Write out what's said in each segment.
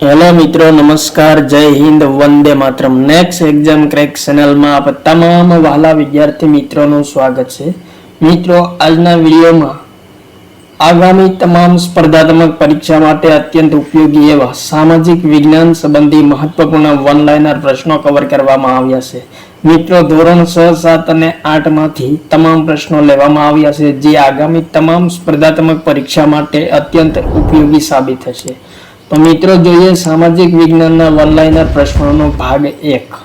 Hello मित्रों, नमस्कार, जय Hind, Vande Mataram. Next exam crack channel में आप तमाम वहाला विद्यार्थी मित्रों નું સ્વાગત છે। મિત્રો, આજના વિડિયોમાં આગામી તમામ સ્પર્ધાત્મક પરીક્ષા માટે અત્યંત ઉપયોગી એવા સામાજિક વિજ્ઞાન સંબંધી મહત્વપૂર્ણ વન લાઇનર પ્રશ્નો કવર કરવામાં આવ્યા છે। મિત્રો, ધોરણ 6, 7 અને 8 માંથી તમામ પ્રશ્નો લેવામાં આવ્યા છે જે આગામી તમામ સ્પર્ધાત્મક પરીક્ષા માટે અત્યંત ઉપયોગી સાબિત થશે। तो मित्रों, જોઈએ સામાજિક વિજ્ઞાનના વન લાઇનર પ્રશ્નોનો ભાગ 1।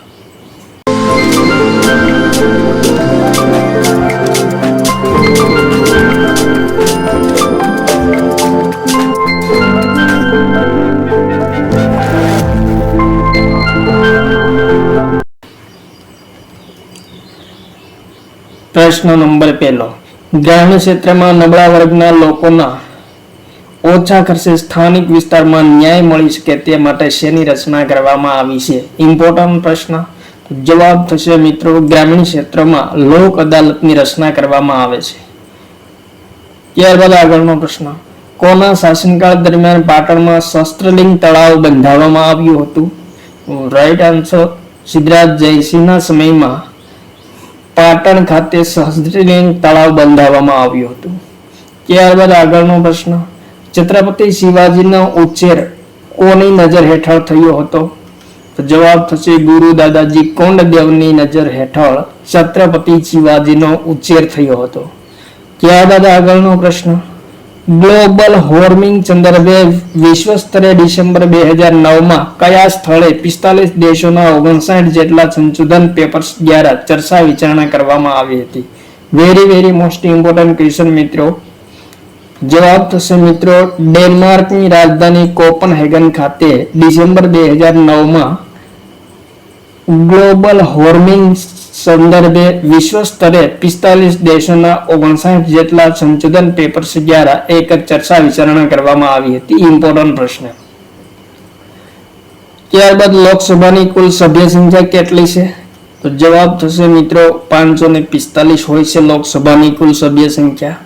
प्रश्न नंबर 1। ग्रामीण क्षेत्रમાં નબળા વર્ગના લોકોના ઓછા ખર્ચે સ્થાનિક વિસ્તારમાં ન્યાય મળી શકે તે માટે શેની રચના કરવામાં આવી છે? ઇમ્પોર્ટન્ટ પ્રશ્ન। જવાબ થશે મિત્રો, ગ્રામીણ ક્ષેત્રમાં લોક અદાલતની રચના કરવામાં આવે છે। ત્યારબાદ આગળનો પ્રશ્ન, કોના શાસનકાળ દરમિયાન પાટણમાં શસ્ત્રલિંગ તળાવ બંધાવવામાં આવ્યું હતું? રાઈટ આન્સર, સિદ્ધરાજ જયસિંહના સમયમાં પાટણ ખાતે શસ્ત્રલિંગ તળાવ બંધાવવામાં આવ્યું હતું। ત્યારબાદ આગળનો પ્રશ્ન, छत्रपति शिवाजीનો ઉછેર કોની નજર હેઠળ થયો હતો? તો જવાબ થશે ગુરુ દાદાજી કોંડદેવની નજર હેઠળ છત્રપતિ શિવાજીનો ઉછેર થયો હતો। ત્યારબાદ આગળનો પ્રશ્ન, ગ્લોબલ વોર્મિંગ સંદર્ભે વિશ્વ સ્તરે ડિસેમ્બર 2009 માં કયા સ્થળે 45 દેશોના 59 જેટલા સંશોધન પેપર્સ દ્વારા ચર્ચા વિચારણા કરવામાં આવી હતી? વેરી મોસ્ટ ઇમ્પોર્ટન્ટ ક્વેશ્ચન મિત્રો। जवाब थशे मित्रों, डेनमार्कनी राजधानी कोपनहेगन खाते डिसेम्बर 2009 में ग्लोबल वॉर्मिंग संदर्भे विश्व स्तरे 45 देशोना 59 जेटला संशोधन पेपर्स द्वारा एक चर्चा विचारणा करवामां आवी हती। इम्पोर्टન્ટ प्रश्न। त्यारबाद लोकसभानी कुल सभ्य संख्या केटली छे? तो जवाब थशे मित्रों 545 होय छे लोकसभानी कुल सभ्य संख्या।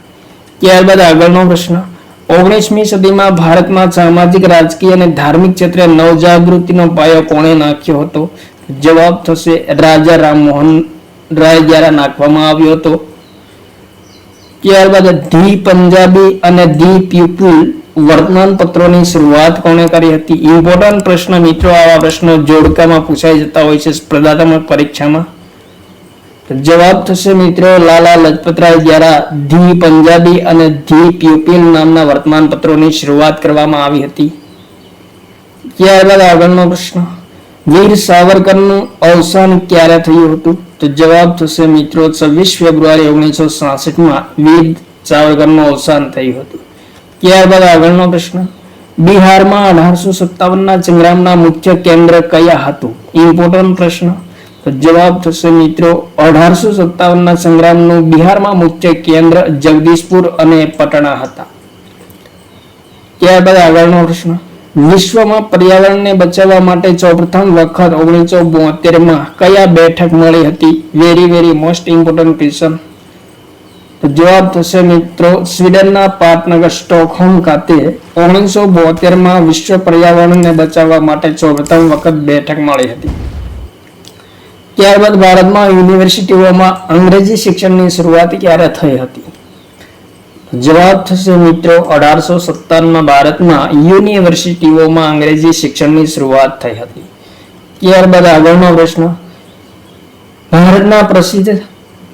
ત્યારબાદ આગળનો પ્રશ્ન, 19મી સદીમાં ભારતમાં સામાજિક, રાજકીય અને ધાર્મિક ક્ષેત્રે નવજાગૃતિનો પાયો કોણે નાખ્યો હતો? જવાબ થશે રાજા રામમોહન રાય દ્વારા નાખવામાં આવ્યો હતો। ત્યારબાદ ધી પંજાબી અને ધી પીપલ વર્તમાનપત્રોની શરૂઆત કોણે કરી હતી? ઇમ્પોર્ટન્ટ પ્રશ્ન મિત્રો। આવા પ્રશ્નો જોડકામાં પૂછાઈ જતા હોય છે સ્પર્ધાત્મક પરીક્ષામાં। जवाब थशे मित्रों लाला लजपतराय द्वारा धी पंजाबी અને धी पीपल नामना वर्तमान पत्रों शुरुआत करवामां आवी हती। त्यारबाद આગળનો प्रश्न, वीर सावरकरનું અવસાન ક્યારે થયું હતું? તો જવાબ થશે મિત્રો 26 ફેબ્રુઆરી 1966 માં વીર સાવરકરનું અવસાન થયું હતું। ત્યારબાદ આગળનો પ્રશ્ન, બિહારમાં 1857 ના સંગ્રામના મુખ્ય કેન્દ્ર કયા હતું? ઇમ્પોર્ટન્ટ પ્રશ્ન। तो जवाब थशे मित्रों 1857 ना संग्रामનું બિહારમાં મુખ્ય કેન્દ્ર જગદીશપુર અને પટણા હતા। ત્યારબાદ આગળનો પ્રશ્ન, વિશ્વમાં પર્યાવરણને બચાવવા માટે સૌપ્રથમ વખત 1972 માં કયા બેઠક મળી હતી? Very most important question. તો જવાબ થશે મિત્રો સ્વીડનના પાટનગર સ્ટોકહોમ ખાતે 1972 માં વિશ્વ પર્યાવરણને બચાવવા માટે સૌપ્રથમ વખત બેઠક મળી હતી। ત્યારબાદ ભારતમાં યુનિવર્સિટીઓમાં અંગ્રેજી શિક્ષણની શરૂઆત ક્યારે થઈ હતી? જવાબ થશે મિત્રો 1857 માં ભારતમાં યુનિવર્સિટીઓમાં અંગ્રેજી શિક્ષણની શરૂઆત થઈ હતી। ત્યારબાદ આગળનો પ્રશ્ન, ભારતના પ્રસિદ્ધ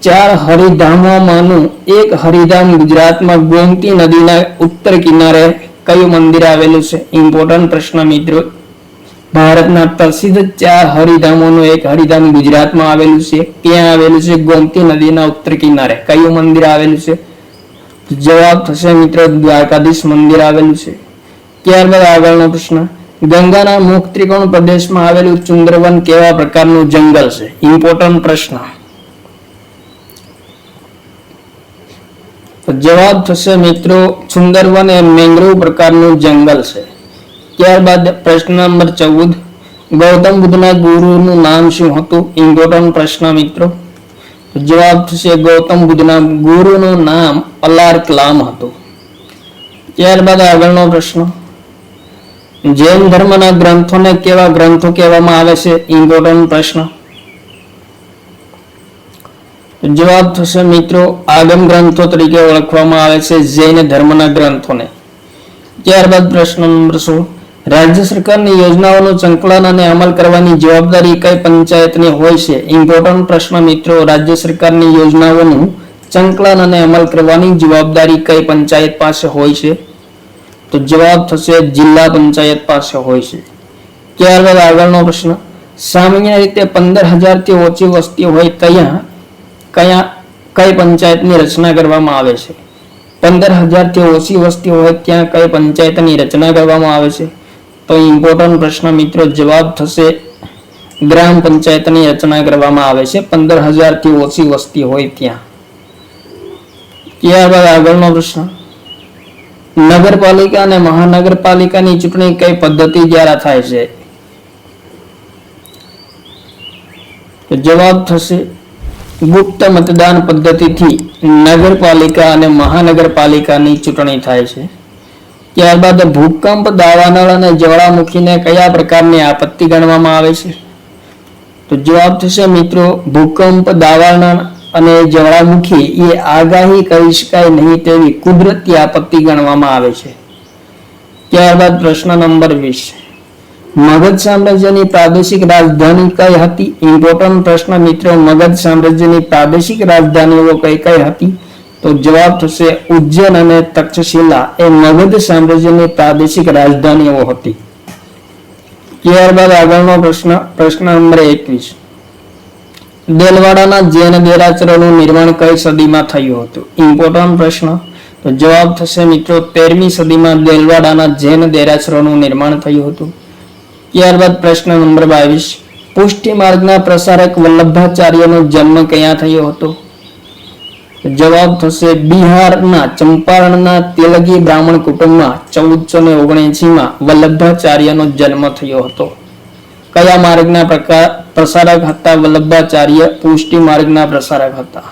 4 હરિધામોમાંનું એક હરિધામ ગુજરાતમાં ગોમતી નદીના ઉત્તર કિનારે કયું મંદિર આવેલું છે? ઇમ્પોર્ટન્ટ પ્રશ્ન મિત્રો। ભારતના પ્રસિદ્ધ 4 હરિધામોનું એક હરિધામ ગુજરાતમાં આવેલું છે। ક્યાં આવેલું છે? ગોમતી નદીના ઉત્તર કિનારે। કયું મંદિર આવેલું છે? જવાબ થશે મિત્રો દ્વારકાધીશ મંદિર આવેલું છે। ત્યારબાદ આગળનો પ્રશ્ન, ગંગાના મુખ ત્રિકોણ પ્રદેશમાં આવેલું સુંદરવન કેવા પ્રકારનું જંગલ છે? ઇમ્પોર્ટન્ટ પ્રશ્ન। તો જવાબ થશે મિત્રો સુંદરવન એ મેંગ્રોવ પ્રકારનું જંગલ છે। ત્યારબાદ પ્રશ્ન નંબર 14, ગૌતમ બુદ્ધના ગુરુનું નામ શું હતું? ઇમ્પોર્ટન્ટ પ્રશ્ન મિત્રો। જવાબ થશે ગૌતમ બુદ્ધના ગુરુનું નામ અલાર કલામ હતું। ત્યારબાદ આગળનો પ્રશ્ન, જૈન ધર્મના ગ્રંથોને કેવા ગ્રંથો કહેવામાં આવે છે? ઇમ્પોર્ટન્ટ પ્રશ્ન. જવાબ થશે મિત્રો આગમ ગ્રંથો તરીકે ઓળખવામાં આવે છે જૈન ધર્મના ગ્રંથોને. ત્યારબાદ પ્રશ્ન નંબર 16. રાજ્ય સરકારની યોજનાઓનું સંકલન અને અમલ કરવાની જવાબદારી કઈ પંચાયતની હોય છે? ઇમ્પોર્ટન્ટ પ્રશ્ન મિત્રો. રાજ્ય સરકારની યોજનાઓનું સંકલન અને અમલ કરવાની જવાબદારી કઈ પંચાયત પાસે હોય છે? તો જવાબ થશે જિલ્લા પંચાયત પાસે હોય છે. ત્યારબાદ આગળનો પ્રશ્ન. સામાન્ય રીતે 15,000 થી ઓછી વસ્તી હોય ત્યાં કઈ પંચાયતની રચના કરવામાં આવે છે? 15,000 થી ઓછી વસ્તી હોય ત્યાં કઈ પંચાયતની રચના કરવામાં આવે છે? તો ઇમ્પોર્ટન્ટ પ્રશ્ન મિત્રો. જવાબ થશે ગ્રામ પંચાયતની રચના કરવામાં આવે છે 15,000 થી ઓછી વસ્તી હોય ત્યાં. ત્યારબાદ આગળનો પ્રશ્ન. નગરપાલિકા અને મહાનગરપાલિકાની ચૂંટણી કઈ પદ્ધતિ દ્વારા થાય છે? તો જવાબ થશે ગુપ્ત મતદાન પદ્ધતિથી નગરપાલિકા અને મહાનગરપાલિકાની ચૂંટણી થાય છે. ત્યારબાદ ભૂકંપ, દાવાનળ અને જ્વાળામુખીને કયા પ્રકારની આપત્તિ ગણવામાં આવે છે? તો જવાબ થશે મિત્રો ભૂકંપ, દાવાનળ અને જ્વાળામુખી એ આગાહી કરી શકાય નહીં તેવી કુદરતી આપત્તિ ગણવામાં આવે છે. ત્યારબાદ પ્રશ્ન નંબર 20. મગધ સામ્રાજ્યની પ્રાદેશિક રાજધાની કઈ હતી? ઇમ્પોર્ટન્ટ પ્રશ્ન મિત્રો. મગધ સામ્રાજ્યની પ્રાદેશિક રાજધાનીઓ કઈ કઈ હતી? તો જવાબ થશે ઉજ્જૈન અને તક્ષશિલા એ મગધ સામ્રાજ્યની પ્રાદેશિક રાજધાનીઓ હતી. ત્યારબાદ આગળનો પ્રશ્ન નંબર 21. દેલવાડાના જૈન દેરાસરોનું નિર્માણ કઈ સદીમાં થયું હતું? ઇમ્પોર્ટન્ટ પ્રશ્ન. તો જવાબ થશે મિત્રો 13મી સદીમાં દેલવાડાના જૈન દેરાસરોનું નિર્માણ થયું હતું. ત્યારબાદ પ્રશ્ન નંબર 22. પુષ્ટિ માર્ગના પ્રસારક વલ્લભાચાર્યનો જન્મ ક્યાં થયો હતો? જવાબ થશે બિહારના ચંપારણના તેલગી બ્રાહ્મણ કુટુંબમાં 1479માં વલ્લભાચાર્યનો જન્મ થયો હતો. કયા માર્ગના પ્રસારક હતા વલ્લભાચાર્ય? પુષ્ટિ માર્ગના પ્રસારક હતા.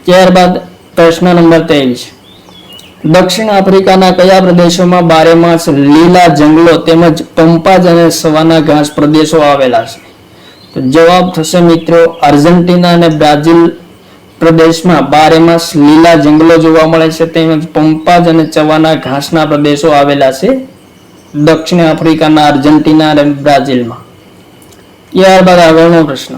ત્યારબાદ પ્રશ્ન નંબર 23. દક્ષિણ આફ્રિકાના કયા પ્રદેશોમાં 12 માસ લીલા જંગલો તેમજ પંપાજ અને સવાના ઘાસ પ્રદેશો આવેલા છે? તો જવાબ થશે મિત્રો આર્જેન્ટિના અને બ્રાઝિલ પ્રદેશમાં 12 માસ લીલા જંગલો જોવા મળે છે તેમજ પંપાજ અને સવાના ઘાસના પ્રદેશો આવેલા છે દક્ષિણ આફ્રિકાના આર્જેન્ટિના અને બ્રાઝિલમાં. ત્યારબાદ આગળનો પ્રશ્ન.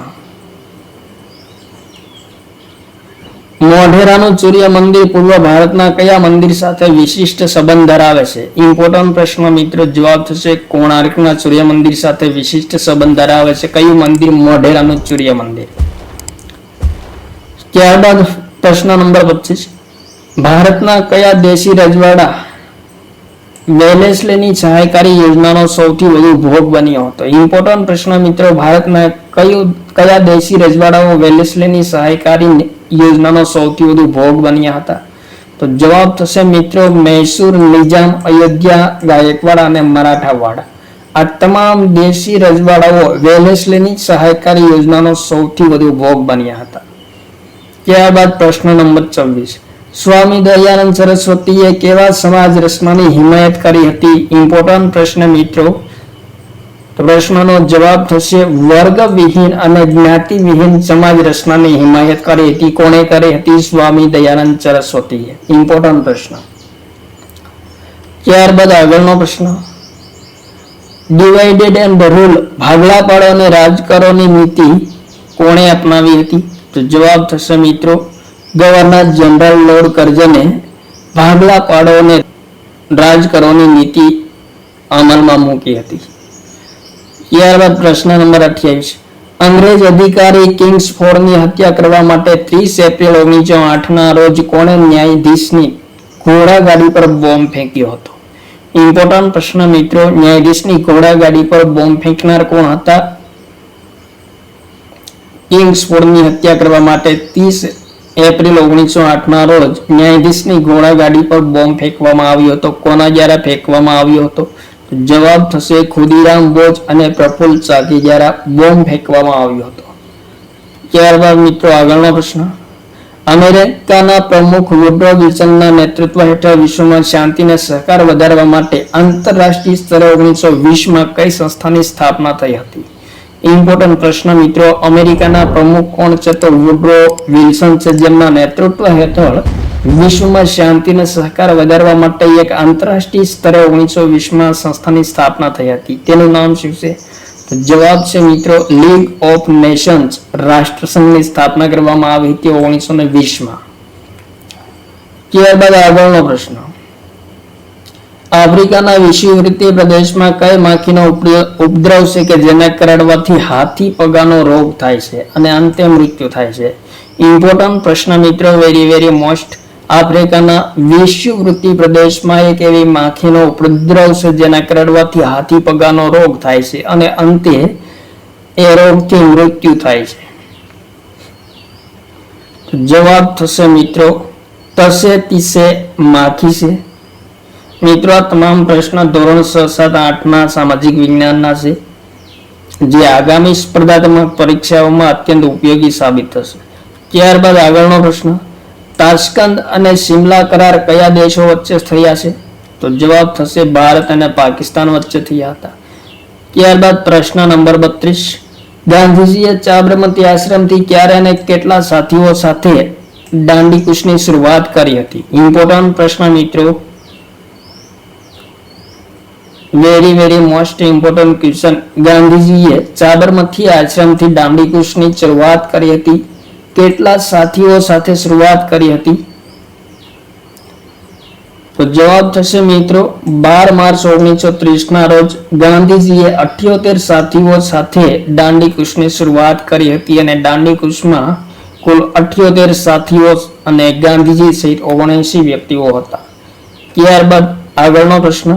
મોઢેરાનું સૂર્ય મંદિર પૂર્વ ભારતના કયા મંદિર સાથે વિશિષ્ટ સંબંધ ધરાવે છે? ઇમ્પોર્ટન્ટ પ્રશ્ન મિત્રો. જવાબ થશે કોણાર્કના સૂર્ય મંદિર સાથે વિશિષ્ટ સંબંધ ધરાવે છે. કયું મંદિર? મોઢેરાનું સૂર્ય મંદિર. ત્યારબાદ પ્રશ્ન નંબર 25. ભારતના કયા દેશી રજવાડા વેલેસ્લીની સહાયકારી યોજનાનો સૌથી વધુ ભોગ બન્યો હતો? ઇમ્પોર્ટન્ટ પ્રશ્ન મિત્રો. ભારતના કયા દેશી રજવાડાઓ વેલેસ્લીની સહાયકારી યોજનાનો સૌથી વધુ ભોગ બન્યા હતા? તો જવાબ થશે મિત્રો મૈસૂર, નિજામ, અયોધ્યા, ગાયકવાડ અને મરાઠાવાડ. આ તમામ દેશી રજવાડાઓ વેલેસ્લીની સહાયકારી યોજનાનો સૌથી વધુ ભોગ બન્યા હતા. ત્યારબાદ પ્રશ્ન નંબર 24. સ્વામી દયાનંદ સરસ્વતીએ કેવા સમાજ રચનાની હિમાયત કરી હતી? ઇમ્પોર્ટન્ટ પ્રશ્ન મિત્રો. પ્રશ્નનો જવાબ થશે વર્ગ વિહીન અને જ્ઞાતિ વિહીન સમાજ રચનાની હિમાયત કરી હતી. કોણે કરી હતી? સ્વામી દયાનંદ સરસ્વતીએ. ઇમ્પોર્ટન્ટ પ્રશ્ન. ત્યારબાદ આગળનો પ્રશ્ન. ડિવાઇડેડ એન્ડ રૂલ ભાગલા પાડો અને રાજ કરોની નીતિ કોણે અપનાવી હતી? તો જવાબ થશે મિત્રો ગવર્નર જનરલ લોર્ડ કર્ઝને ભાગલા પાડો અને રાજ કરોની નીતિ અમલમાં મૂકી હતી. ત્યારબાદ પ્રશ્ન નંબર 28. અંગ્રેજ અધિકારી કિંગ્સફોર્ડની હત્યા કરવા માટે 30 એપ્રિલ 1908ના રોજ કોણે ન્યાયાધીશની ઘોડાગાડી પર બોમ્બ ફેંક્યો હતો? ઇમ્પોર્ટન્ટ પ્રશ્ન મિત્રો. ન્યાયાધીશની ઘોડાગાડી પર બોમ્બ ફેંકનાર કોણ હતા? કિંગ્સફોર્ડની હત્યા કરવા માટે 30 એપ્રિલ 1908ના રોજ ન્યાયાધીશની ઘોડાગાડી પર બોમ્બ ફેંકવામાં આવ્યો હતો. કોના દ્વારા ફેંકવામાં આવ્યો હતો? જવાબ થશે ખુદીરામ બોઝ અને પ્રફુલ્લ ચાકી દ્વારા બોમ્બ ફેંકવામાં આવ્યો હતો. ત્યારબાદ મિત્રો આગળનો પ્રશ્ન. અમેરિકાના પ્રમુખ વુડરો વિલ્સનના નેતૃત્વ હેઠળ વિશ્વમાં શાંતિ અને સહકાર વધારવા માટે આંતરરાષ્ટ્રીય સ્તરે 1920માં કઈ સંસ્થાની સ્થાપના થઈ હતી? ઇમ્પોર્ટન્ટ પ્રશ્ન મિત્રો. અમેરિકાના પ્રમુખ કોણ છે? તો વુડરો વિલ્સન છે, જેમના નેતૃત્વ હેઠળ વિશ્વમાં શાંતિ અને સહકાર વધારવા માટે એક આંતરરાષ્ટ્રીય સ્તરે 1920માં સંસ્થાની સ્થાપના થઈ હતી. તેનું નામ શું છે? તો જવાબ છે મિત્રો લીગ ઓફ નેશન્સ. રાષ્ટ્રસંઘની સ્થાપના કરવામાં આવી હતી 1920માં. ત્યારબાદ આગળનો પ્રશ્ન. આફ્રિકાના વિષુવવૃત્તીય પ્રદેશમાં કઈ માખીનો ઉપદ્રવ છે કે જેને કરડવાથી હાથી પગાનો રોગ થાય છે અને અંતે મૃત્યુ થાય છે? ઇમ્પોર્ટન્ટ પ્રશ્ન મિત્રો, વેરી મોસ્ટ. આફ્રિકાના વિષુવવૃત્તીય પ્રદેશમાં એક એવી માખીનો ઉપદ્રવ છે જેના કરડવાથી હાથી પગાનો રોગ થાય છે અને અંતે એ રોગથી મૃત્યુ થાય છે. જવાબ થશે મિત્રો તસે તીસે માખી છે. મિત્રો આ તમામ પ્રશ્ન ધોરણ 6, 7, 8ના સામાજિક વિજ્ઞાનના છે, જે આગામી સ્પર્ધાત્મક પરીક્ષાઓમાં અત્યંત ઉપયોગી સાબિત થશે. ત્યારબાદ આગળનો પ્રશ્ન. તાશ્કંદ અને સિમલા કરાર કયા દેશો વચ્ચે થયા છે? તો જવાબ થશે ભારત અને પાકિસ્તાન વચ્ચે થયા હતા. ત્યારબાદ પ્રશ્ન નંબર 32. ગાંધીજીએ સાબરમતી આશ્રમથી ક્યારે અને કેટલા સાથીઓ સાથે દાંડી કૂચની શરૂઆત કરી હતી? ઇમ્પોર્ટન્ટ પ્રશ્ન મિત્રો, વેરી મોસ્ટ ઇમ્પોર્ટન્ટ ક્વેશ્ચન. ગાંધીજીએ સાબરમતી આશ્રમથી દાંડી કૂચની શરૂઆત કરી હતી. કેટલા સાથીઓ સાથે શરૂઆત કરી હતી? તો જવાબ થશે મિત્રો 12 માર્ચ 1930ના રોજ ગાંધીજીએ 78 સાથીઓ સાથે દાંડી કૂચની શરૂઆત કરી હતી અને દાંડી કૂચમાં કુલ 78 સાથીઓ અને ગાંધીજી સહિત 79 વ્યક્તિઓ હતા. ત્યારબાદ આગળનો પ્રશ્ન.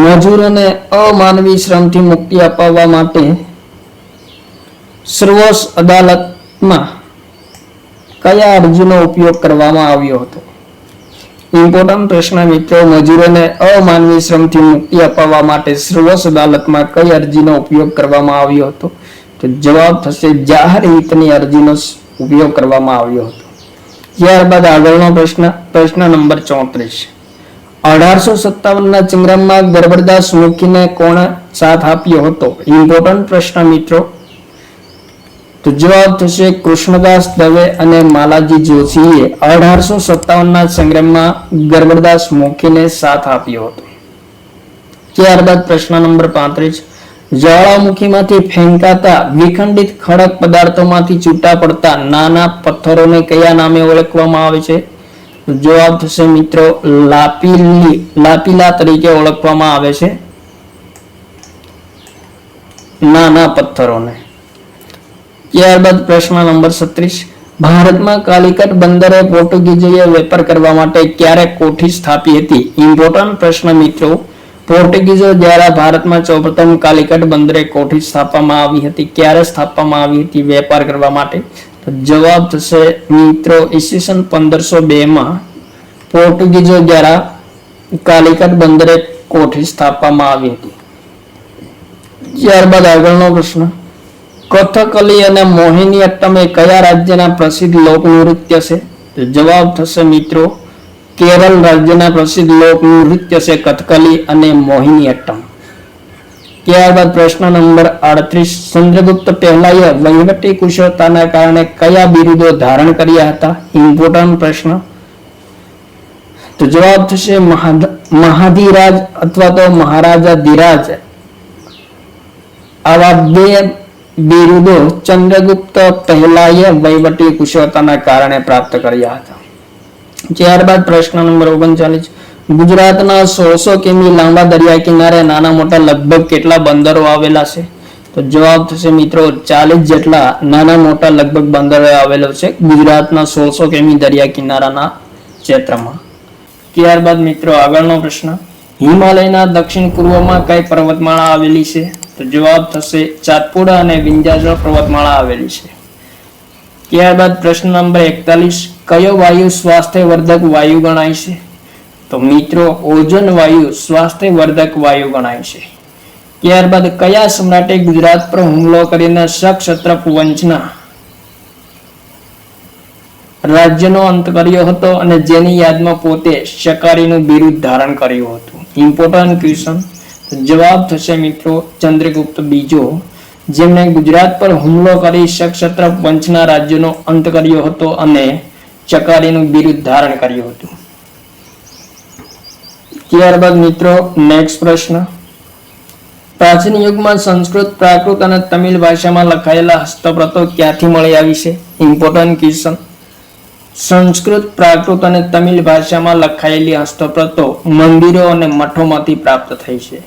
મજૂરોને અમાનવી શ્રમથી મુક્તિ અપાવવા માટે સર્વોચ્ચ અદાલતમાં કયા અરજીનો ઉપયોગ કરવામાં આવ્યો હતો? ઇમ્પોર્ટન્ટ પ્રશ્ન મિત્રો, મજૂરોને અમાનવી શ્રમથી મુક્તિ અપાવવા માટે સર્વોચ્ચ અદાલતમાં કઈ અરજીનો ઉપયોગ કરવામાં આવ્યો હતો? તો જવાબ થશે જાહેર હિતની અરજીનો ઉપયોગ કરવામાં આવ્યો હતો. ત્યારબાદ આગળનો પ્રશ્ન નંબર 34. 1857ના સંગ્રામમાં ગરબડદાસ મુખીને કોણે સાથ આપ્યો હતો? ઇમ્પોર્ટન્ટ પ્રશ્ન મિત્રો. તો જવાબ થશે કૃષ્ણદાસ દવે અને માલાજી જોશીએ 1857ના સંગ્રામમાં ગરબડદાસ મુખીને સાથ આપ્યો હતો. ત્યારબાદ પ્રશ્ન નંબર 35. જ્વાળામુખીમાંથી ફેંકાતા વિખંડિત ખડક પદાર્થોમાંથી છૂટા પડતા નાના પથ્થરોને કયા નામે ઓળખવામાં આવે છે? જવાબ થશે મિત્રો લાપીલા તરીકે ઓળખવામાં આવે છે નાના પથ્થરોને. ત્યારબાદ પ્રશ્ન નંબર 36. ભારતમાં કાલિકટ બંદરે પોર્ટુગીઝોએ વેપાર કરવા માટે ક્યારે કોઠી સ્થાપી હતી? ઇમ્પોર્ટન્ટ પ્રશ્ન મિત્રો, પોર્ટુગીઝો દ્વારા ભારતમાં સૌપ્રથમ કાલિકટ બંદરે કોઠી સ્થાપવામાં આવી હતી. ક્યારે સ્થાપવામાં આવી હતી વેપાર કરવા માટે? તો જવાબ થશે મિત્રો ઈસવીસન 1502માં પોર્ટુગીઝો દ્વારા કાલિકટ બંદરે કોઠી સ્થાપવામાં આવી હતી. ત્યારબાદ આગળનો પ્રશ્ન. કથકલી અને મોહિનીઅટ્ટમ એ કયા રાજ્યના પ્રસિદ્ધ લોકનૃત્ય છે? તો જવાબ થશે મિત્રો કેરળ રાજ્યના પ્રસિદ્ધ લોકનૃત્ય છે કથકલી અને મોહિનીઅટ્ટમ. ત્યારબાદ પ્રશ્ન નંબર 38. ચંદ્રગુપ્ત પહેલાએ વહીવટી કુશળતાના કારણે કયા બિરુદો ધારણ કર્યા હતા? ઇમ્પોર્ટન્ટ પ્રશ્ન. તો જવાબ થશે મહાધિરાજ અથવા તો મહારાજાધિરાજ. આવા બે બિરુદો ચંદ્રગુપ્ત પહેલાએ વહીવટી કુશળતાના કારણે પ્રાપ્ત કર્યા હતા. ત્યારબાદ પ્રશ્ન નંબર 39. ગુજરાતના 100 કિમી લાંબા દરિયા કિનારે નાના મોટા લગભગ કેટલા બંદરો આવેલા છે? તો જવાબ થશે મિત્રો 40 જેટલા નાના મોટા લગભગ બંદરો આવેલો છે ગુજરાતના 100 કિમી દરિયા કિનારાના ક્ષેત્રમાં. ત્યારબાદ મિત્રો આગળનો પ્રશ્ન. હિમાલયના દક્ષિણ પૂર્વમાં કઈ પર્વતમાળા આવેલી છે? તો જવાબ થશે સાતપુડા અને વિંધ્યાચલ પર્વતમાળા આવેલી છે. ત્યારબાદ પ્રશ્ન નંબર 41. કયો વાયુ સ્વાસ્થ્યવર્ધક વાયુ ગણાય છે? તો મિત્રો ઓઝોન વાયુ સ્વાસ્થ્યવર્ધક વાયુ ગણાય છે. ત્યારબાદ કયા સમ્રાટે ગુજરાત પર હુમલો કરીને શક ક્ષત્રપ વંશના રાજ્યનો અંત કર્યો હતો અને જેની યાદમાં પોતે શકારીનું બિરુદ ધારણ કર્યું હતું? Important question. જવાબ થશે મિત્રો ચંદ્રગુપ્ત બીજો, જેમણે ગુજરાત પર હુમલો કરી સક્ષત્ર પંચના રાજ્યનો અંત કર્યો હતો અને ચકારીનું બિરુદ ધારણ કર્યું હતું. ત્યારબાદ મિત્રો નેક્સ્ટ પ્રશ્ન. પ્રાચીન યુગમાં સંસ્કૃત, પ્રાકૃત અને તમિલ ભાષામાં લખાયેલા હસ્તપ્રતો ક્યાંથી મળી આવી છે? Important question. સંસ્કૃત, પ્રાકૃત અને તમિલ ભાષામાં લખાયેલી હસ્તપ્રતો મંદિરો અને મઠોમાંથી પ્રાપ્ત થઈ છે.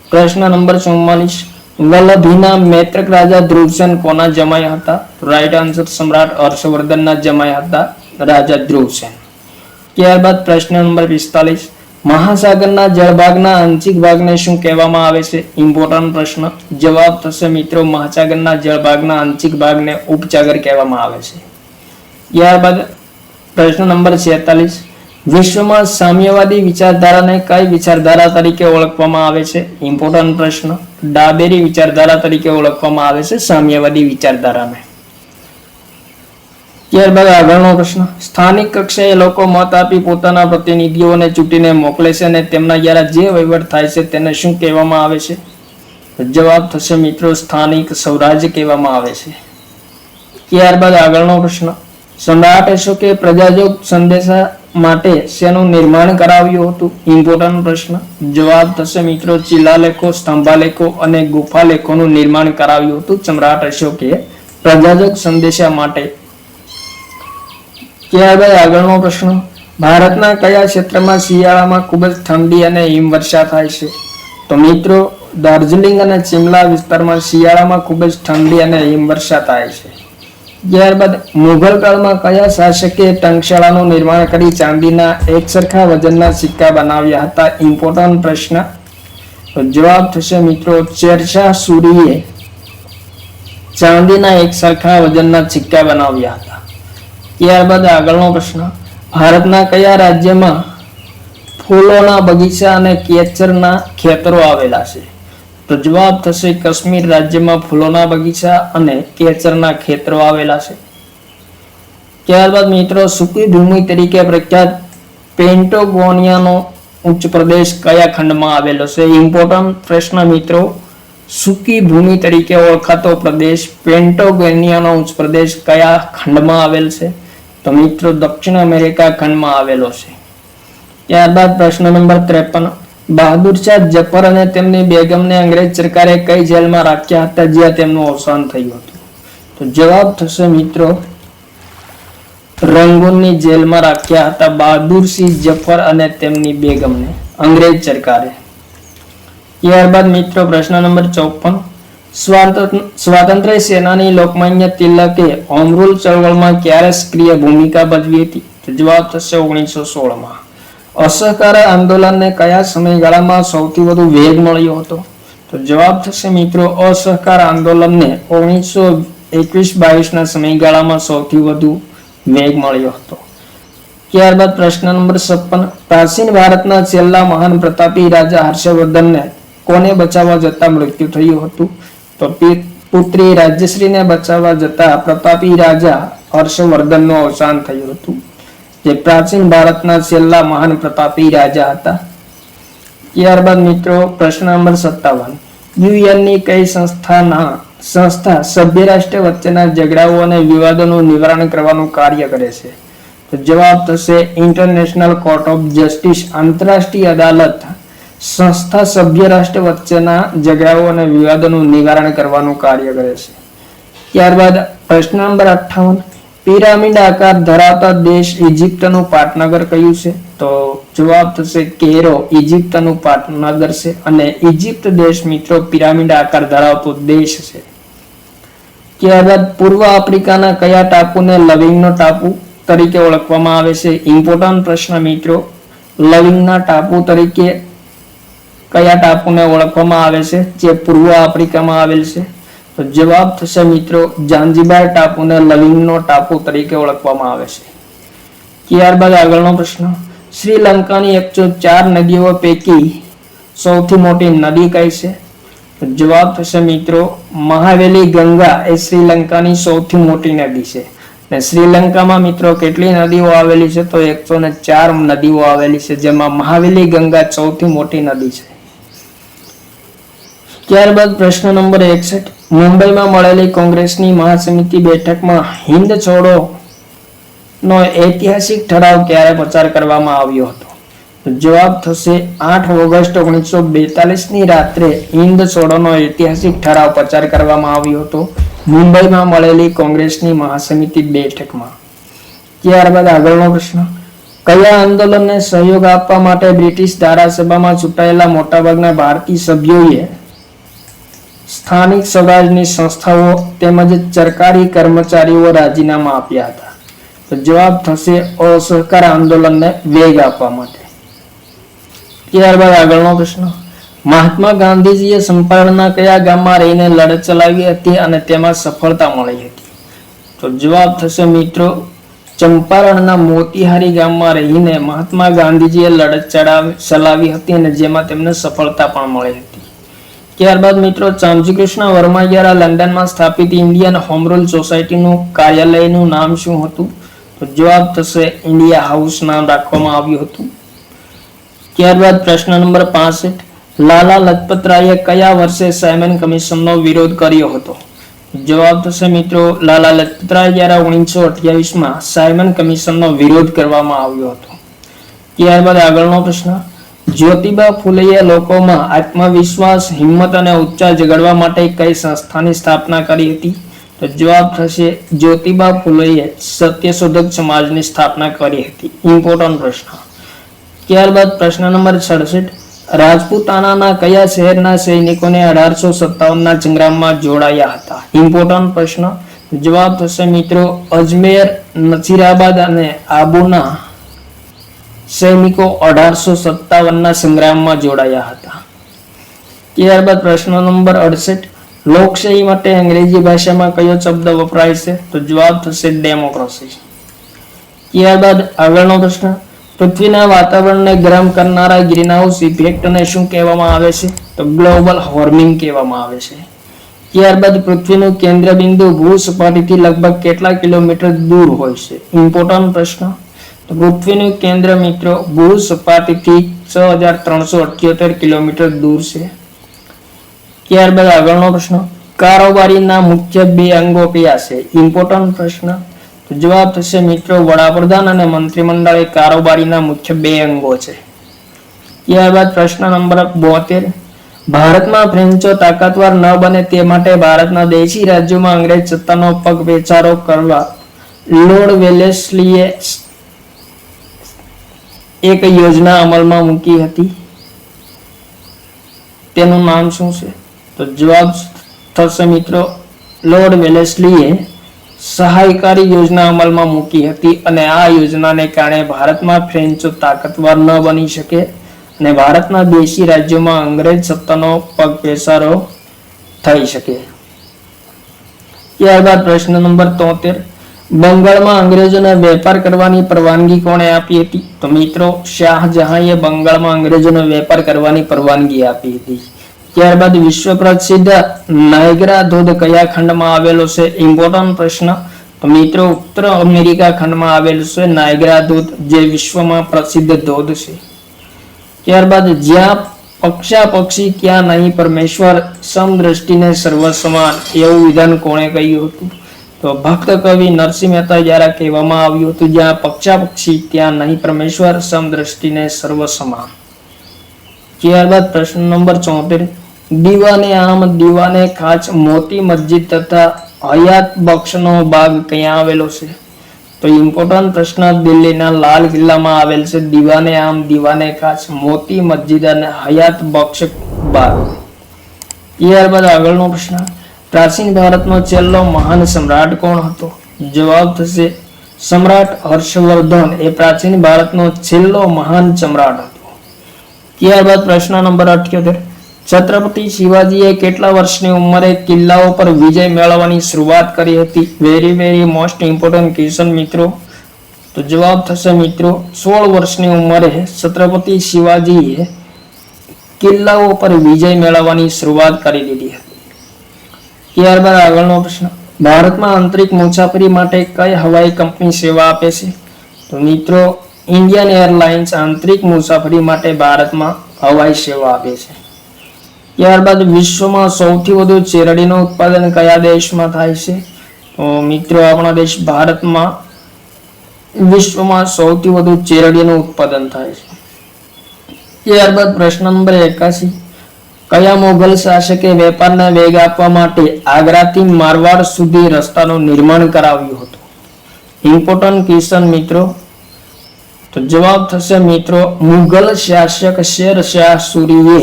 પ્રશ્ન નંબર 44. વલ્લભીના મૈત્રક રાજા ધ્રુવસેન કોના જમાઈ હતા? રાઈટ આન્સર સમ્રાટ હર્ષવર્ધનના જમાઈ હતા રાજા ધ્રુવસેન. ત્યારબાદ પ્રશ્ન નંબર 45. મહાસાગરના જળભાગના આંશિક ભાગને શું કહેવામાં આવે છે? ઇમ્પોર્ટન્ટ પ્રશ્ન. જવાબ થશે મિત્રો મહાસાગરના જળભાગના આંશિક ભાગને ઉપસાગર કહેવામાં આવે છે. ત્યારબાદ પ્રશ્ન નંબર 46. વિશ્વમાં સામ્યવાદી વિચારધારાને કઈ વિચારધારા તરીકે ઓળખવામાં આવે છે? ઇમ્પોર્ટન્ટ પ્રશ્ન. ડાબેરી વિચારધારા તરીકે ઓળખવામાં આવે છે સામ્યવાદી વિચારધારાને. ત્યારબાદ આગળનો પ્રશ્ન. સ્થાનિક કક્ષાએ લોકો મત આપી પોતાના પ્રતિનિધિઓને ચૂંટીને મોકલે છે અને તેમના દ્વારા જે વહીવટ થાય છે તેને શું કહેવામાં આવે છે? જવાબ થશે મિત્રો સ્થાનિક સ્વરાજ્ય કહેવામાં આવે છે. ત્યારબાદ આગળનો પ્રશ્ન. સમ્રાટ અશોકે પ્રજાજોગ સંદેશા માટે શેનું નિર્માણ કરાવ્યું હતું? ઇમ્પોર્ટન્ટ પ્રશ્ન. જવાબ થશે મિત્રો શિલાલેખો, સ્તંભાલેખો અને ગુફાલેખોનું નિર્માણ કરાવ્યું હતું સમ્રાટ અશોકે પ્રજાજોગ સંદેશા માટે. ત્યારબાદ આગળનો પ્રશ્ન. ભારતના કયા ક્ષેત્રમાં શિયાળામાં ખૂબ જ ઠંડી અને હિમવર્ષા થાય છે? તો મિત્રો દાર્જિલિંગ અને સિમલા વિસ્તારમાં શિયાળામાં ખૂબ જ ઠંડી અને હિમવર્ષા થાય છે. ત્યારબાદ મુઘલ કાળમાં કયા શાસકે ટંકશાળાનું નિર્માણ કરી ચાંદીના એક સરખા વજનના સિક્કા બનાવ્યા હતા? ઇમ્પોર્ટન્ટ પ્રશ્ન. તો જવાબ થશે મિત્રો શેરશાહ સૂરીએ ચાંદીના એક સરખા વજનના સિક્કા બનાવ્યા હતા. ત્યારબાદ આગળનો પ્રશ્ન. ભારતના કયા રાજ્યમાં ફૂલોના બગીચા અને કેસરના ખેતરો આવેલા છે? તો જવાબ થશે કાશ્મીર રાજ્યમાં ફૂલોના બગીચા અને કેસરના ખેતરો આવેલા છે. ત્યારબાદ મિત્રો સૂકી ભૂમિ તરીકે પ્રખ્યાત પેન્ટાગોનિયાનો ઉચ્ચ પ્રદેશ કયા ખંડમાં આવેલો છે? ઇમ્પોર્ટન્ટ પ્રશ્ન મિત્રો. સૂકી ભૂમિ તરીકે ઓળખાતો પ્રદેશ પેન્ટાગોનિયાનો ઉચ્ચ પ્રદેશ કયા ખંડમાં આવેલ છે? તો મિત્રો દક્ષિણ અમેરિકા ખંડમાં આવેલો છે. ત્યારબાદ પ્રશ્ન નંબર 53. બહાદુર શાહ જફર અને તેમની બેગમને અંગ્રેજ સરકારે કઈ જેલમાં રાખ્યા હતા જ્યાં તેમનું અવસાન થયું હતું? તો જવાબ થશે મિત્રો રંગૂનની જેલમાં રાખ્યા હતા બહાદુરસિંહ જફર અને તેમની બેગમને અંગ્રેજ સરકારે. ત્યારબાદ મિત્રો પ્રશ્ન નંબર 54. સ્વાતંત્ર્ય સેનાની લોકમાન્ય તિલકે હોમ રૂલ ચળવળમાં ક્યારે સક્રિય ભૂમિકા ભજવી હતી? તો જવાબ થશે 1916માં. અસહકાર આંદોલનને કયા સમયગાળામાં સૌથી વધુ વેગ મળ્યો હતો? તો જવાબ થશે મિત્રો અસહકાર આંદોલનને 1921-22 ના સમયગાળામાં સૌથી વધુ વેગ મળ્યો હતો. ત્યારબાદ પ્રશ્ન નંબર 56. પ્રાચીન ભારતના છેલ્લા મહાન પ્રતાપી રાજા હર્ષવર્ધનને કોને બચાવવા જતા મૃત્યુ થયું હતું? તો પુત્રી રાજ્યશ્રીને બચાવવા જતા પ્રતાપી રાજા હર્ષવર્ધનનું અવસાન થયું હતું, જે પ્રાચીન ભારતના છેલ્લા મહાન પ્રતાપી રાજા હતા. ત્યારબાદ મિત્રો પ્રશ્ન નંબર 57. યુએનની કઈ સંસ્થા સભ્ય રાષ્ટ્ર વચ્ચેના ઝઘડાઓ અને વિવાદોનું નિવારણ કરવાનું કાર્ય કરે છે? તો જવાબ થશે ઇન્ટરનેશનલ કોર્ટ ઓફ જસ્ટિસ. આંતરરાષ્ટ્રીય અદાલત સંસ્થા સભ્ય રાષ્ટ્ર વચ્ચેના ઝઘડાઓ અને વિવાદોનું નિવારણ કરવાનું કાર્ય કરે છે. ત્યારબાદ પ્રશ્ન નંબર 58. પિરામિડ આકાર ધરાવતા દેશ ઇજિપ્તનું પાટનગર કયું છે? તો જવાબ થશે કેરો ઇજિપ્તનું પાટનગર છે અને ઇજિપ્ત દેશ મિત્રો પિરામિડ આકાર ધરાવતો દેશ છે. ત્યારબાદ પૂર્વ આફ્રિકાના કયા ટાપુને લવિંગનો ટાપુ તરીકે ઓળખવામાં આવે છે? ઇમ્પોર્ટન્ટ પ્રશ્ન મિત્રો. લવિંગના ટાપુ તરીકે કયા ટાપુને ઓળખવામાં આવે છે જે પૂર્વ આફ્રિકામાં આવેલ છે? તો જવાબ થશે મિત્રો ઝાંઝીબાર ટાપુને લવિંગનો ટાપુ તરીકે ઓળખવામાં આવે છે. ત્યારબાદ આગળનો પ્રશ્ન. શ્રીલંકાની 104 નદીઓ પૈકી સૌથી મોટી નદી કઈ છે? તો જવાબ થશે મિત્રો મહાવેલી ગંગા એ શ્રીલંકાની સૌથી મોટી નદી છે અને શ્રીલંકામાં મિત્રો કેટલી નદીઓ આવેલી છે? તો 104 નદીઓ આવેલી છે, જેમાં મહાવેલી ગંગા સૌથી મોટી નદી છે. ત્યારબાદ પ્રશ્ન નંબર 61, મુંબઈમાં મળેલી કોંગ્રેસની મહાસમિતિ બેઠકમાં હિંદ છોડો નો ઐતિહાસિક ઠરાવ ક્યારે પસાર કરવામાં આવ્યો હતો? તો જવાબ થશે 8 ઓગસ્ટ 1942 ની રાત્રે હિંદ છોડોનો ઐતિહાસિક ઠરાવ પસાર કરવામાં આવ્યો હતો મુંબઈમાં મળેલી કોંગ્રેસની મહાસમિતિ બેઠકમાં. ત્યારબાદ આગળનો પ્રશ્ન, કયા આંદોલનને સહયોગ આપવા માટે બ્રિટિશ ધારાસભામાં ચૂંટાયેલા મોટાભાગના ભારતીય સભ્યોએ સ્થાનિક સ્વરાજની સંસ્થાઓ તેમજ સરકારી કર્મચારીઓ રાજીનામા આપ્યા હતા? તો જવાબ થશે અસહકાર આંદોલનને વેગ આપવા માટે. ત્યારબાદ આગળનો પ્રશ્ન, મહાત્મા ગાંધીજીએ ચંપારણના કયા ગામમાં રહીને લડત ચલાવી હતી અને તેમાં સફળતા મળી હતી? તો જવાબ થશે મિત્રો ચંપારણના મોતીહારી ગામમાં રહીને મહાત્મા ગાંધીજીએ લડત ચલાવી હતી અને જેમાં તેમને સફળતા પણ મળી હતી. ત્યારબાદ મિત્રો ચામજી કૃષ્ણ વર્મા દ્વારા લંડનમાં સ્થાપિત ઇન્ડિયન હોમ રૂલ સોસાયટીનું કાર્યાલયનું નામ શું હતું? તો જવાબ થશે ઇન્ડિયા હાઉસ નામ રાખવામાં આવ્યું હતું. ત્યારબાદ પ્રશ્ન નંબર 65, લાલા લજપતરાયે કયા વર્ષે સાયમન કમિશનનો વિરોધ કર્યો હતો? જવાબ થશે મિત્રો લાલા લજપતરાય દ્વારા 1928માં સાયમન કમિશનનો વિરોધ કરવામાં આવ્યો હતો. ત્યારબાદ આગળનો પ્રશ્ન, જ્યોતિબા ફૂલેએ લોકોમાં આત્મવિશ્વાસ, હિંમત અને ઉત્સાહ જગાડવા માટે કઈ સંસ્થાની સ્થાપના કરી હતી? તો જવાબ થશે જ્યોતિબા ફૂલેએ સત્યશોધક સમાજની સ્થાપના કરી હતી. ઇમ્પોર્ટન્ટ પ્રશ્ન. ત્યારબાદ પ્રશ્ન નંબર 66, રાજપૂતાનાના કયા શહેરના સૈનિકોને 1857ના સંગ્રામમાં જોડાયા હતા? ઇમ્પોર્ટન્ટ પ્રશ્ન. જવાબ થશે મિત્રો અજમેર, નસીરાબાદ અને આબુના સૈનિકો 1857ના સંગ્રામમાં જોડાયા હતા. ત્યારબાદ પ્રશ્ન નંબર 68, લોકશાહી માટે અંગ્રેજી ભાષામાં કયો શબ્દ વપરાય છે? તો જવાબ થશે ડેમોક્રેસી. ત્યારબાદ આગળનો પ્રશ્ન, પૃથ્વીના વાતાવરણને ગરમ કરનારા ગ્રીનહાઉસ ઇફેક્ટને શું કહેવામાં આવે છે? તો ગ્લોબલ વોર્મિંગ કહેવામાં આવે છે. ત્યારબાદ પૃથ્વીનું કેન્દ્ર બિંદુ ભૂસપાટીથી લગભગ કેટલા કિલોમીટર દૂર હોય છે? ઇમ્પોર્ટન્ટ પ્રશ્ન. તો પૃથ્વીનું કેન્દ્ર મિત્રો ભૂસપાટીથી 6378 કિલોમીટર દૂર છે. ત્યારબાદ આગળનો પ્રશ્ન, કારોબારીના મુખ્ય 2 અંગો કયા છે? ઇમ્પોર્ટન્ટ પ્રશ્ન. તો જવાબ થશે મિત્રો વડાપ્રધાન અને મંત્રીમંડળ એ કારોબારીના મુખ્ય 2 અંગો છે. ત્યારબાદ પ્રશ્ન નંબર 72, ભારતમાં ફ્રેન્ચો તાકાતવાર ન બને તે માટે ભારતના દેશી રાજ્યોમાં અંગ્રેજ સત્તાનો પગપેચારો કરવા લોર્ડ વેલેસ્લીએ એક યોજના અમલમાં મૂકી હતી. તેનું નામ શું છે? તો જવાબ થશે મિત્રો લોર્ડ વેલેસ્લીએ સહાયકારી યોજના અમલમાં મૂકી હતી અને આ યોજનાને કારણે ભારતમાં ફ્રેન્ચો તાકાતવાર ન બની શકે અને ભારતના દેશી રાજ્યોમાં અંગ્રેજ સત્તાનો પગપેસારો થઈ શકે. ત્યારબાદ પ્રશ્ન નંબર 73, બંગાળમાં અંગ્રેજોને વેપાર કરવાની પરવાનગી કોણે આપી હતી? તો મિત્રો શાહજહાંએ બંગાળમાં અંગ્રેજોને વેપાર કરવાની પરવાનગી આપી હતી. ત્યારબાદ વિશ્વ પ્રસિદ્ધ નાયગ્રા ધોધ કયા ખંડમાં આવેલો છે? ઇમ્પોર્ટન્ટ પ્રશ્ન. તો મિત્રો ઉત્તર અમેરિકા ખંડમાં આવેલો છે નાયગ્રા ધોધ, જે વિશ્વમાં પ્રસિદ્ધ ધોધ છે. ત્યારબાદ જ્યાં પક્ષા પક્ષી ક્યાં નહીં પરમેશ્વર, સમદ્રષ્ટિને સર્વ સમાન એવું વિધાન કોણે કહ્યું હતું? તો ભક્ત કવિ નરસિંહ મહેતા દ્વારા કહેવામાં આવ્યું હતું જ્યાં પક્ષા પક્ષી ત્યાં નહીં પરમેશ્વર, સમદ્રષ્ટિને સર્વ સમાન. ત્યારબાદ પ્રશ્ન નંબર 74, દીવાને આમ, દીવાને ખાચ, મોતી મસ્જિદ તથા હયાત બક્ષનો બાગ ક્યાં આવેલો છે? તો ઇમ્પોર્ટન્ટ પ્રશ્ન, દિલ્હીના લાલ કિલ્લામાં આવેલ છે દીવાને આમ, દીવાને ખાચ, મોતી મસ્જિદ અને હયાત બક્ષ બાગ. ત્યારબાદ આગળનો પ્રશ્ન, પ્રાચીન ભારતનો છેલ્લો મહાન સમ્રાટ કોણ હતો? જવાબ થશે સમ્રાટ હર્ષવર્ધન એ પ્રાચીન ભારતનો છેલ્લો મહાન સમ્રાટ હતો. ત્યારબાદ પ્રશ્ન નંબર 78, છત્રપતિ શિવાજીએ કેટલા વર્ષની ઉંમરે કિલ્લાઓ પર વિજય મેળવવાની શરૂઆત કરી હતી? વેરી મોસ્ટ ઇમ્પોર્ટન્ટ ક્વેશ્ચન મિત્રો. તો જવાબ થશે મિત્રો 16 વર્ષની ઉંમરે છત્રપતિ શિવાજીએ કિલ્લાઓ પર વિજય મેળવવાની શરૂઆત કરી દીધી હતી. ત્યારબાદ આગળનો પ્રશ્ન, ભારતમાં આંતરિક મુસાફરી માટે કઈ હવાઈ કંપની સેવા આપે છે? તો મિત્રો ઇન્ડિયન એરલાઇન્સ આંતરિક મુસાફરી માટે ભારતમાં હવાઈ સેવા આપે છે. ત્યારબાદ વિશ્વમાં સૌથી વધુ શેરડીનું ઉત્પાદન કયા દેશમાં થાય છે? તો મિત્રો આપણા દેશ ભારતમાં વિશ્વમાં સૌથી વધુ શેરડીનું ઉત્પાદન થાય છે. ત્યારબાદ પ્રશ્ન નંબર 81, કયા મુઘલ શાસકે વેપારને વેગ આપવા માટે આગ્રાથી મારવાડ સુધી રસ્તાનું નિર્માણ કરાવ્યું હતું? ઇમ્પોર્ટન્ટ ક્વેશ્ચન મિત્રો. તો જવાબ થશે મિત્રો મુઘલ શાસક શેરશાહ સૂરીએ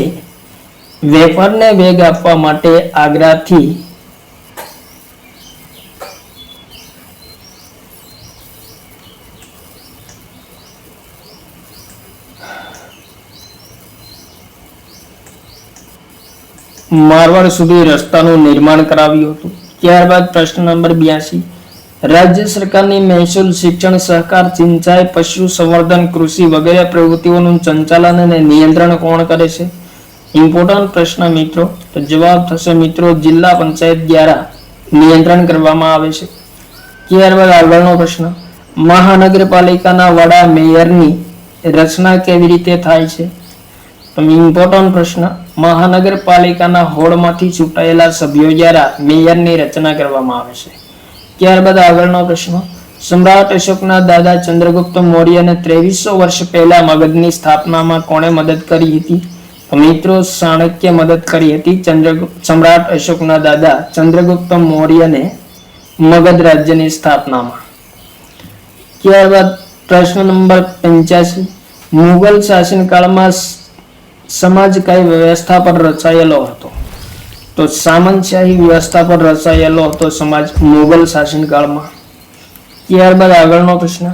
વેપારને વેગ આપવા માટે આગ્રાથી મારવાડ સુધી રસ્તાનું નિર્માણ કરાવ્યું હતું. ત્યારબાદ પ્રશ્ન નંબર 82, રાજ્ય સરકારની મહેસૂલ, શિક્ષણ, સહકાર, સિંચાઈ, પશુ સંવર્ધન, કૃષિ વગેરે પ્રવૃત્તિઓનું સંચાલન અને નિયંત્રણ કોણ કરે છે? ઇમ્પોર્ટન્ટ પ્રશ્ન મિત્રો. તો જવાબ થશે મિત્રો જિલ્લા પંચાયત દ્વારા નિયંત્રણ કરવામાં આવે છે. ત્યારબાદ આગળનો પ્રશ્ન, મહાનગરપાલિકાના વડા મેયરની રચના કેવી રીતે થાય છે? તો ઇમ્પોર્ટન્ટ પ્રશ્ન, મહાનગરપાલિકાના હોળમાંથી ચૂંટાયેલા સભ્યો દ્વારા મેયરની રચના કરવામાં આવે છે. ત્યારબાદ આગળનો પ્રશ્ન, સમ્રાટ અશોકના દાદા ચંદ્રગુપ્ત મૌર્યને 2300 વર્ષ પહેલા મગધની સ્થાપનામાં કોણે મદદ કરી હતી? તો મિત્રો ચાણક્ય મદદ કરી હતી સમ્રાટ અશોકના દાદા ચંદ્રગુપ્ત મૌર્યને મગધ રાજ્યની સ્થાપનામાં. ત્યારબાદ પ્રશ્ન નંબર 85, મુગલ શાસનકાળમાં સમાજ કઈ વ્યવસ્થા પર રચાયેલો હતો? તો સામંતશાહી વ્યવસ્થા પર રચાયેલો હતો સમાજ મુગલ શાસનકાળમાં. ત્યારબાદ આગળનો પ્રશ્ન,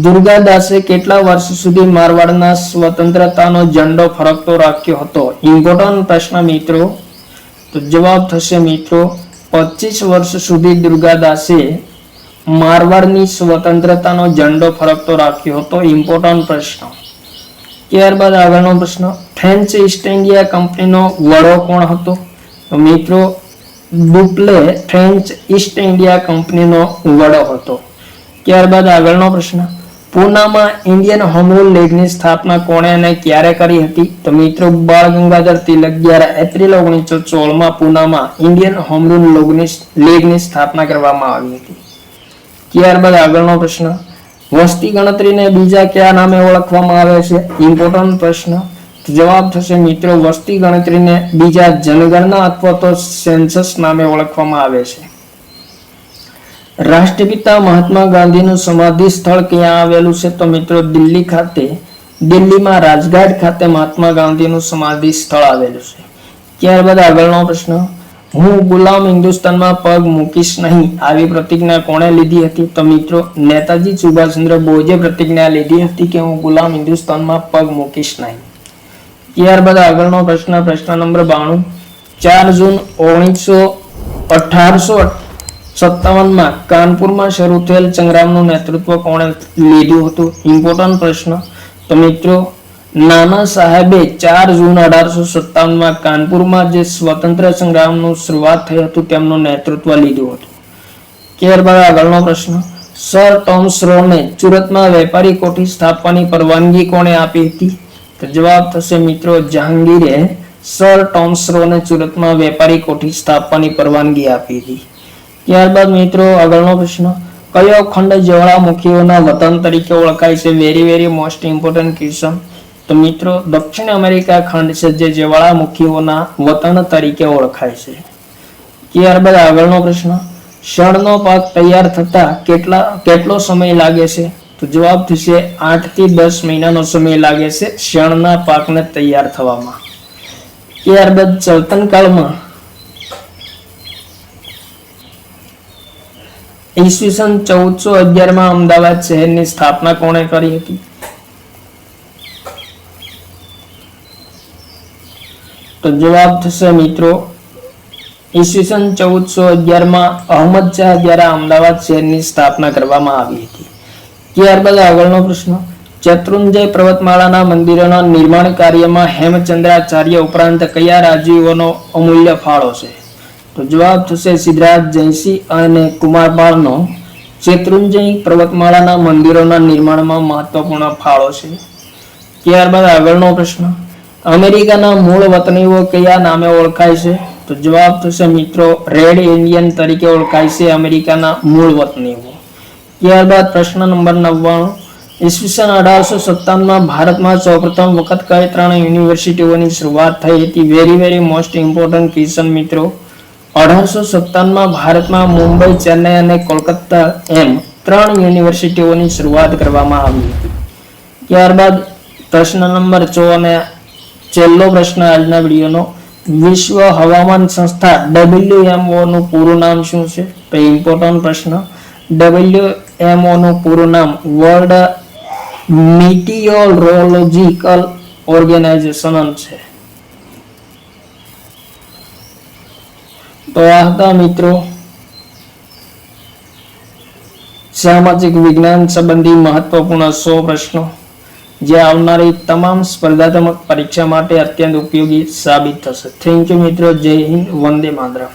દુર્ગાદાસે કેટલા વર્ષ સુધી મારવાડના સ્વતંત્રતાનો ઝંડો ફરકતો રાખ્યો હતો? ઇમ્પોર્ટન્ટ પ્રશ્ન મિત્રો. તો જવાબ થશે મિત્રો 25 વર્ષ સુધી દુર્ગાદાસે મારવાડની સ્વતંત્રતાનો ઝંડો ફરકતો રાખ્યો હતો. ઇમ્પોર્ટન્ટ પ્રશ્ન. ત્યારબાદ આગળનો પ્રશ્ન, ફ્રેન્ચ ઈસ્ટ ઇન્ડિયા કંપનીનો વડો કોણ હતો? તો મિત્રો ડુપ્લે ફ્રેન્ચ ઈસ્ટ ઇન્ડિયા કંપનીનો વડો હતો. ત્યારબાદ આગળનો પ્રશ્ન, પૂનામાં ઇન્ડિયન હોમ રૂલ લીગની સ્થાપના કોણે અને ક્યારે કરી હતી? તો મિત્રો બાળ ગંગાધર તિલક દ્વારા એપ્રિલ 1916 પૂનામાં ઇન્ડિયન હોમ રૂલ લીગની સ્થાપના કરવામાં આવી હતી. ત્યારબાદ આગળનો પ્રશ્ન, વસ્તી ગણતરીને બીજા કયા નામે ઓળખવામાં આવે છે? ઇમ્પોર્ટન્ટ પ્રશ્ન. જવાબ થશે મિત્રો વસ્તી ગણતરીને બીજા જનગણના અથવા તો સેન્સસ નામે ઓળખવામાં આવે છે. રાષ્ટ્રપિતા મહાત્મા ગાંધીનું સમાધિ સ્થળ ક્યાં આવેલું છે? તો મિત્રો દિલ્હી ખાતે, દિલ્હીમાં રાજઘાટ ખાતે મહાત્મા ગાંધીનું સમાધિ સ્થળ આવેલું છે. ત્યારબાદ આગળનો પ્રશ્ન, હું ગુલામ હિન્દુસ્તાનમાં પગ મૂકીશ નહીં આવી પ્રતિજ્ઞા કોણે લીધી હતી? તો મિત્રો નેતાજી સુભાષચંદ્ર બોઝે પ્રતિજ્ઞા લીધી હતી કે હું ગુલામ હિન્દુસ્તાનમાં પગ મૂકીશ નહીં. ત્યારબાદ આગળનો પ્રશ્ન, પ્રશ્ન નંબર 92, 4 જૂન 1857 કાનપુરમાં શરૂ થયેલ સંગ્રામનું નેતૃત્વ કોણે લીધું હતું? ઇમ્પોર્ટન્ટ પ્રશ્ન. તો મિત્રો નાના સાહેબે 4 જૂન 1857 કાનપુરમાં જે સ્વતંત્ર સંગ્રામનું શરૂઆત થઈ હતું તેમનું નેતૃત્વ લીધું હતું. ત્યારબાદ આગળનો પ્રશ્ન, સર ટોમસ રોને સુરતમાં વેપારી કોઠી સ્થાપવાની પરવાનગી કોણે આપી હતી? તો જવાબ થશે મિત્રો જહાંગીરે સર ટોમસ રોને સુરતમાં વેપારી કોઠી સ્થાપવાની પરવાનગી આપી હતી. ત્યારબાદ મિત્રો આગળનો પ્રશ્ન, કયો ખંડ જ્વાળામુખીઓના વતન તરીકે ઓળખાય છે? Very most important question. તો મિત્રો દક્ષિણ અમેરિકા ખંડ છે જે જ્વાળામુખીઓના વતન તરીકે ઓળખાય છે. ત્યારબાદ આગળનો પ્રશ્ન, શણનો પાક તૈયાર થતા કેટલો સમય લાગે છે? તો જવાબ થશે 8 થી 10 મહિનાનો સમય લાગે છે શણના પાકને તૈયાર થવામાં. ત્યારબાદ ચલતન કાળમાં ઈસવીસન 1411 અમદાવાદ શહેરની સ્થાપના કોણે કરી હતી? તો જવાબ થશે મિત્રો ઈસવીસન 1411 અહમદ શાહ દ્વારા અમદાવાદ શહેરની સ્થાપના કરવામાં આવી હતી. ત્યારબાદ આગળનો પ્રશ્ન, ચતુરુંજય પર્વતમાળાના મંદિરોના નિર્માણ કાર્યમાં હેમચંદ્રાચાર્ય ઉપરાંત કયા રાજવીઓનો અમૂલ્ય ફાળો છે? તો જવાબ થશે સિદ્ધરાજ જયસિંહ અને કુમારપાળનો શેત્રુંજય પર્વતમાળાના મંદિરોના નિર્માણમાં મહત્વપૂર્ણ ફાળો છે. ત્યારબાદ આગળનો પ્રશ્ન, અમેરિકાના મૂળ વતનીઓ કયા નામે ઓળખાય છે? તો જવાબ થશે મિત્રો રેડ ઇન્ડિયન તરીકે ઓળખાય છે અમેરિકાના મૂળ વતનીઓ. ત્યારબાદ પ્રશ્ન નંબર 99, ઈસવીસન 1857માં ભારતમાં સૌપ્રથમ વખત કઈ 3 યુનિવર્સિટીઓની શરૂઆત થઈ હતી? વેરી મોસ્ટ ઇમ્પોર્ટન્ટ ક્વેશ્ચન મિત્રો. 1857માં ભારતમાં મુંબઈ, ચેન્નઈ અને કોલકાતા એમ 3 યુનિવર્સિટીઓની શરૂઆત કરવામાં આવી હતી. ત્યારબાદ પ્રશ્ન નંબર 100 અને છેલ્લો પ્રશ્ન આજના વિડીયોનો, વિશ્વ હવામાન સંસ્થા WHO નું પૂરું નામ શું છે? તો ઇમ્પોર્ટન્ટ પ્રશ્ન. WHO નું પૂરું નામ વર્લ્ડ મીટીઓરોલોજીકલ ઓર્ગેનાઇઝેશન છે. તો આ હતા મિત્રો સામાજિક વિજ્ઞાન સંબંધી મહત્વપૂર્ણ 100 પ્રશ્નો, જે આવનારી તમામ સ્પર્ધાત્મક પરીક્ષા માટે અત્યંત ઉપયોગી સાબિત થશે. થેન્ક યુ મિત્રો. જય હિન્દ. વંદે માતરમ.